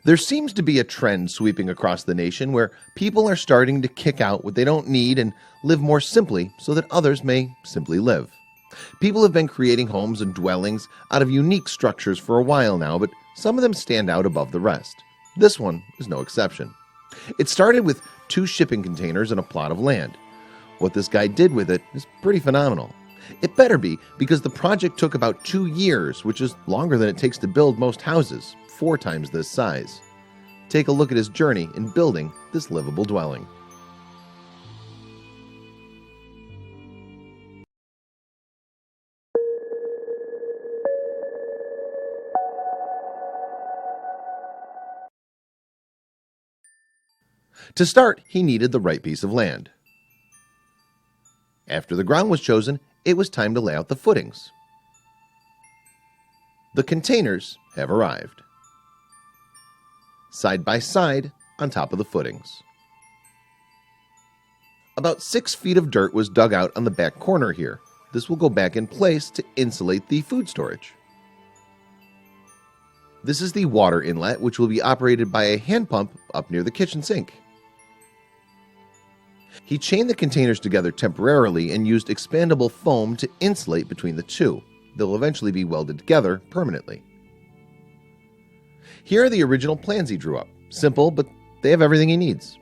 There seems to be a trend sweeping across the nation where people are starting to kick out what they don't need and live more simply so that others may simply live. People have been creating homes and dwellings out of unique structures for a while now, but some of them stand out above the rest. This one is no exception. It started with 2 shipping containers and a plot of land. What this guy did with it is pretty phenomenal. It better be, because the project took about 2 years, which is longer than it takes to build most houses, 4 times this size. Take a look at his journey in building this livable dwelling. To start, he needed the right piece of land. After the ground was chosen, it was time to lay out the footings. The containers have arrived, side by side on top of the footings. About 6 feet of dirt was dug out on the back corner here. This will go back in place to insulate the food storage. This is the water inlet, which will be operated by a hand pump up near the kitchen sink. He chained the containers together temporarily and used expandable foam to insulate between the two. They'll eventually be welded together permanently. Here are the original plans he drew up. Simple, but they have everything he needs.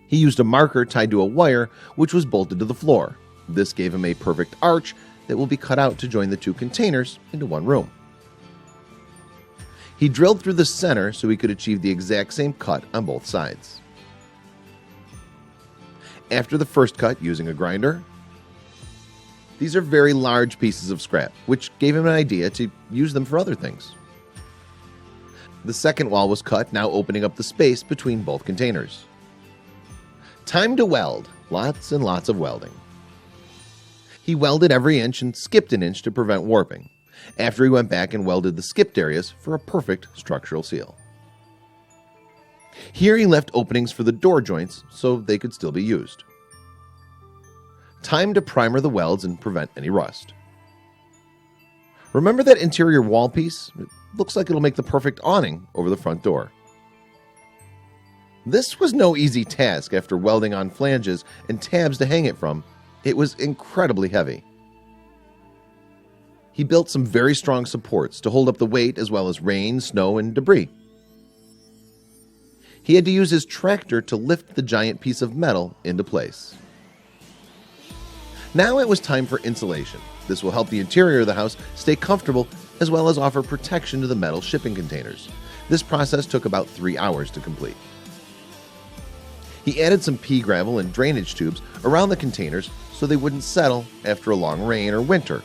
He used a marker tied to a wire which was bolted to the floor. This gave him a perfect arch that will be cut out to join the 2 containers into one room. He drilled through the center so he could achieve the exact same cut on both sides. After the first cut using a grinder, these are very large pieces of scrap, which gave him an idea to use them for other things. The second wall was cut, now opening up the space between both containers. Time to weld. Lots and lots of welding. He welded every inch and skipped an inch to prevent warping. After he went back and welded the skipped areas for a perfect structural seal. Here he left openings for the door joints so they could still be used. Time to primer the welds and prevent any rust. Remember that interior wall piece? It looks like it'll make the perfect awning over the front door. This was no easy task after welding on flanges and tabs to hang it from. It was incredibly heavy. He built some very strong supports to hold up the weight as well as rain, snow, and debris. He had to use his tractor to lift the giant piece of metal into place. Now it was time for insulation. This will help the interior of the house stay comfortable as well as offer protection to the metal shipping containers. This process took about 3 hours to complete. He added some pea gravel and drainage tubes around the containers so they wouldn't settle after a long rain or winter.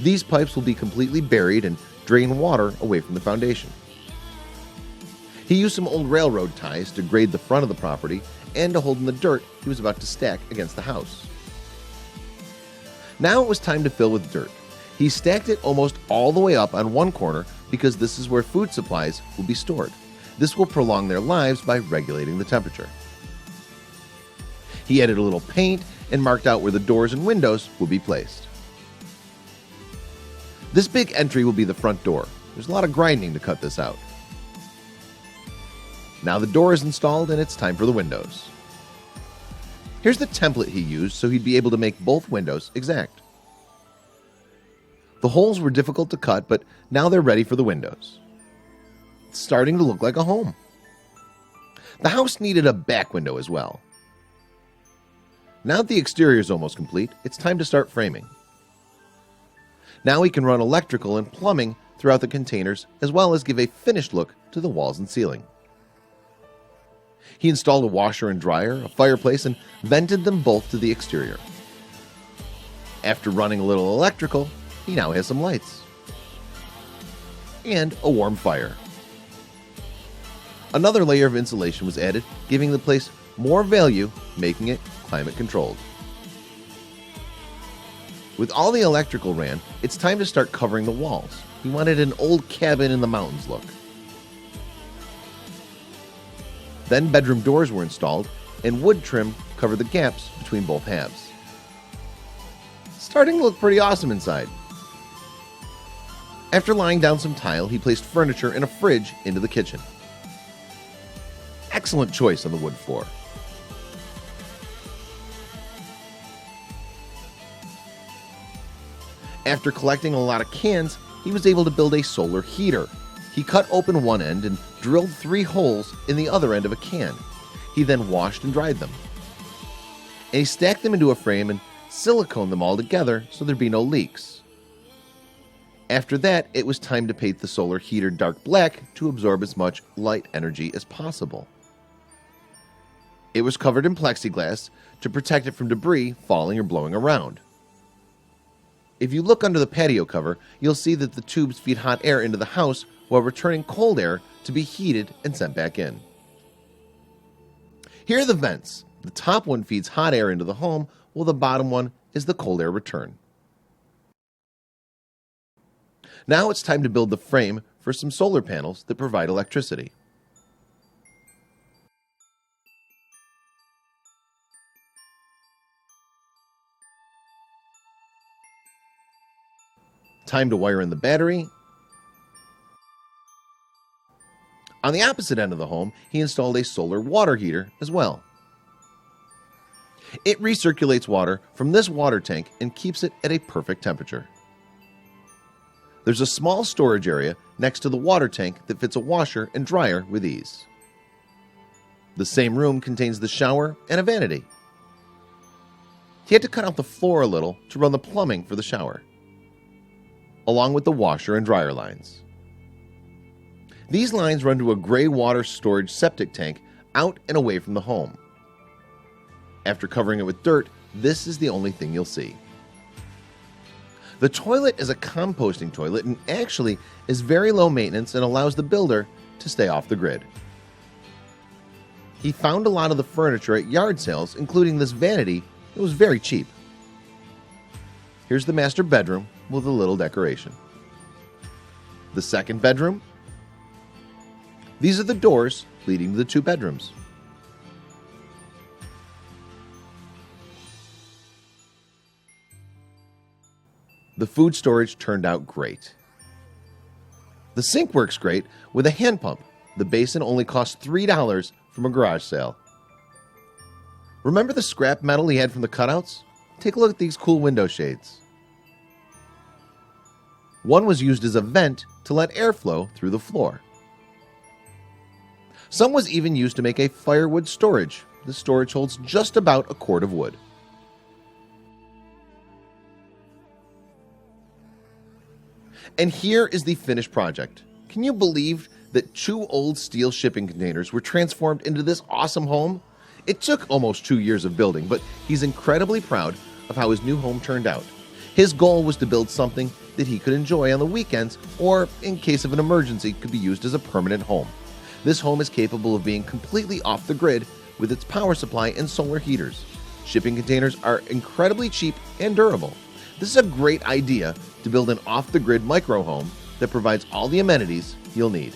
These pipes will be completely buried and drain water away from the foundation. He used some old railroad ties to grade the front of the property and to hold in the dirt he was about to stack against the house. Now it was time to fill with dirt. He stacked it almost all the way up on one corner because this is where food supplies will be stored. This will prolong their lives by regulating the temperature. He added a little paint and marked out where the doors and windows will be placed. This big entry will be the front door. There's a lot of grinding to cut this out. Now the door is installed and it's time for the windows. Here's the template he used so he'd be able to make both windows exact. The holes were difficult to cut, but now they're ready for the windows. It's starting to look like a home. The house needed a back window as well. Now that the exterior is almost complete, it's time to start framing. Now he can run electrical and plumbing throughout the containers as well as give a finished look to the walls and ceiling. He installed a washer and dryer, a fireplace, and vented them both to the exterior. After running a little electrical, he now has some lights and a warm fire. Another layer of insulation was added, giving the place more value, making it climate controlled. With all the electrical ran, it's time to start covering the walls. He wanted an old cabin in the mountains look. Then bedroom doors were installed and wood trim covered the gaps between both halves. Starting to look pretty awesome inside. After laying down some tile, he placed furniture and a fridge into the kitchen. Excellent choice on the wood floor. After collecting a lot of cans, he was able to build a solar heater. He cut open one end and drilled 3 holes in the other end of a can. He then washed and dried them. And he stacked them into a frame and siliconed them all together so there'd be no leaks. After that, it was time to paint the solar heater dark black to absorb as much light energy as possible. It was covered in plexiglass to protect it from debris falling or blowing around. If you look under the patio cover, you'll see that the tubes feed hot air into the house while returning cold air to be heated and sent back in. Here are the vents. The top one feeds hot air into the home, while the bottom one is the cold air return. Now it's time to build the frame for some solar panels that provide electricity. Time to wire in the battery. On the opposite end of the home, he installed a solar water heater as well. It recirculates water from this water tank and keeps it at a perfect temperature. There's a small storage area next to the water tank that fits a washer and dryer with ease. The same room contains the shower and a vanity. He had to cut out the floor a little to run the plumbing for the shower, along with the washer and dryer lines. These lines run to a gray water storage septic tank out and away from the home. After covering it with dirt, this is the only thing you'll see. The toilet is a composting toilet and actually is very low maintenance and allows the builder to stay off the grid. He found a lot of the furniture at yard sales, including this vanity that was very cheap. Here's the master bedroom with a little decoration. The second bedroom. These are the doors leading to the 2 bedrooms. The food storage turned out great. The sink works great with a hand pump. The basin only cost $3 from a garage sale. Remember the scrap metal he had from the cutouts? Take a look at these cool window shades. One was used as a vent to let airflow through the floor. Some was even used to make a firewood storage. The storage holds just about a quart of wood. And here is the finished project. Can you believe that 2 old steel shipping containers were transformed into this awesome home? It took almost 2 years of building, but he's incredibly proud of how his new home turned out. His goal was to build something that he could enjoy on the weekends, or in case of an emergency, could be used as a permanent home. This home is capable of being completely off the grid with its power supply and solar heaters. Shipping containers are incredibly cheap and durable. This is a great idea to build an off-the-grid micro home that provides all the amenities you'll need.